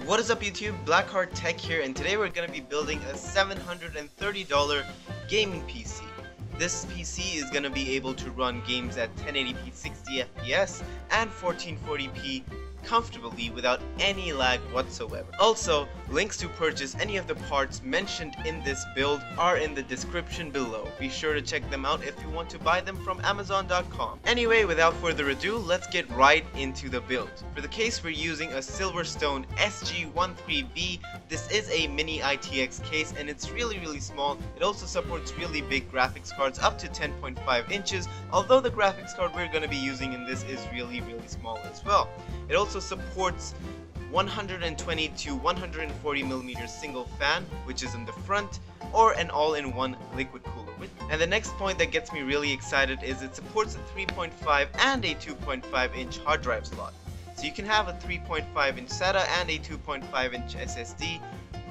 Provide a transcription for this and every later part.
What is up YouTube, Blackheart Tech here, and today we're going to be building a $730 gaming PC. This PC is going to be able to run games at 1080p 60 FPS and 1440p comfortably without any lag whatsoever. Also, links to purchase any of the parts mentioned in this build are in the description below. Be sure to check them out if you want to buy them from Amazon.com. Anyway, without further ado, let's get right into the build. For the case, we're using a Silverstone SG13B. This is a mini ITX case and it's really small. It also supports really big graphics cards up to 10.5 inches, although the graphics card we're going to be using in this is really small as well. It also supports 120 to 140 millimeter single fan, which is in the front, or an all-in-one liquid cooler. And the next point that gets me really excited is it supports a 3.5 and a 2.5 inch hard drive slot. So you can have a 3.5 inch SATA and a 2.5 inch SSD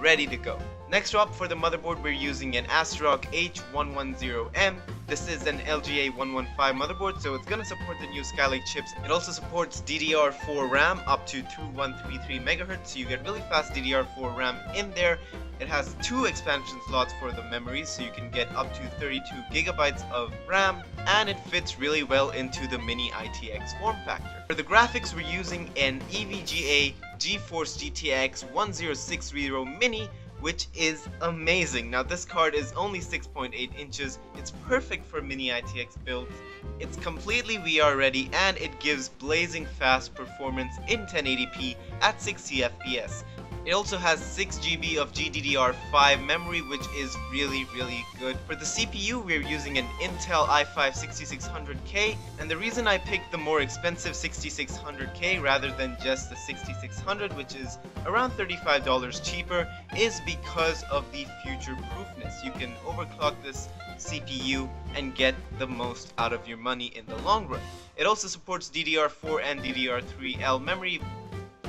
ready to go. Next up, for the motherboard, we're using an ASRock H110M. This is an LGA 115 motherboard, so it's going to support the new Skylake chips. It also supports DDR4 RAM up to 2133 MHz, so you get really fast DDR4 RAM in there. It has 2 expansion slots for the memory, so you can get up to 32 GB of RAM, and it fits really well into the mini ITX form factor. For the graphics, we're using an EVGA GeForce GTX 1060 Mini, which is amazing. Now this card is only 6.8 inches, it's perfect for mini ITX builds, it's completely VR ready, and it gives blazing fast performance in 1080p at 60 FPS. It also has 6 GB of GDDR5 memory, which is really good. For the CPU, we're using an Intel i5 6600K, and the reason I picked the more expensive 6600K rather than just the 6600, which is around $35 cheaper, is because of the future proofness. You can overclock this CPU and get the most out of your money in the long run. It also supports DDR4 and DDR3L memory.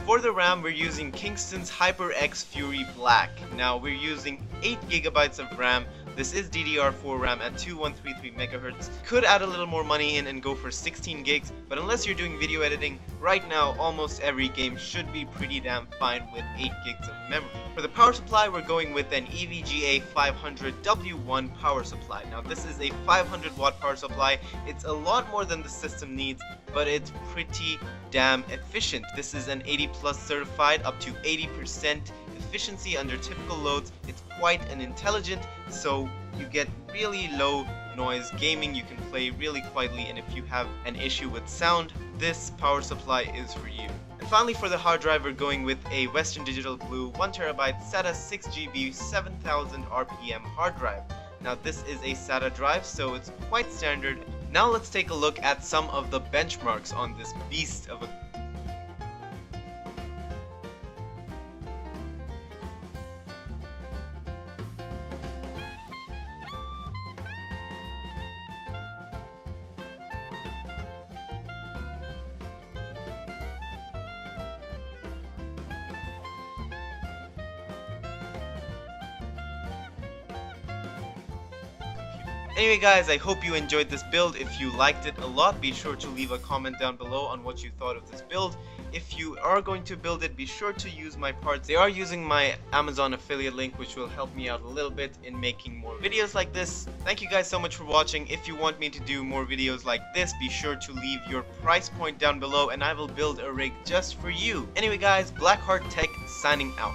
For the RAM, we're using Kingston's HyperX Fury Black. Now we're using 8 GB of RAM. This is DDR4 RAM at 2133 MHz. Could add a little more money in and go for 16 gigs, but unless you're doing video editing, right now almost every game should be pretty damn fine with 8 gigs of memory. For the power supply, we're going with an EVGA 500 W1 power supply. Now this is a 500 watt power supply. It's a lot more than the system needs, but it's pretty damn efficient. This is an 80+ certified, up to 80% efficiency under typical loads. It's quite an intelligent, so you get really low noise gaming. You can play really quietly, and if you have an issue with sound, this power supply is for you. And finally, for the hard drive, we're going with a Western Digital Blue 1TB SATA 6GB 7000 RPM hard drive. Now this is a SATA drive, so it's quite standard. Now let's take a look at some of the benchmarks on this beast of a Anyway guys, I hope you enjoyed this build. If you liked it a lot, be sure to leave a comment down below on what you thought of this build. If you are going to build it, be sure to use my parts. They are using my Amazon affiliate link, which will help me out a little bit in making more videos like this. Thank you guys so much for watching. If you want me to do more videos like this, be sure to leave your price point down below and I will build a rig just for you. Anyway guys, Blackheart Tech signing out.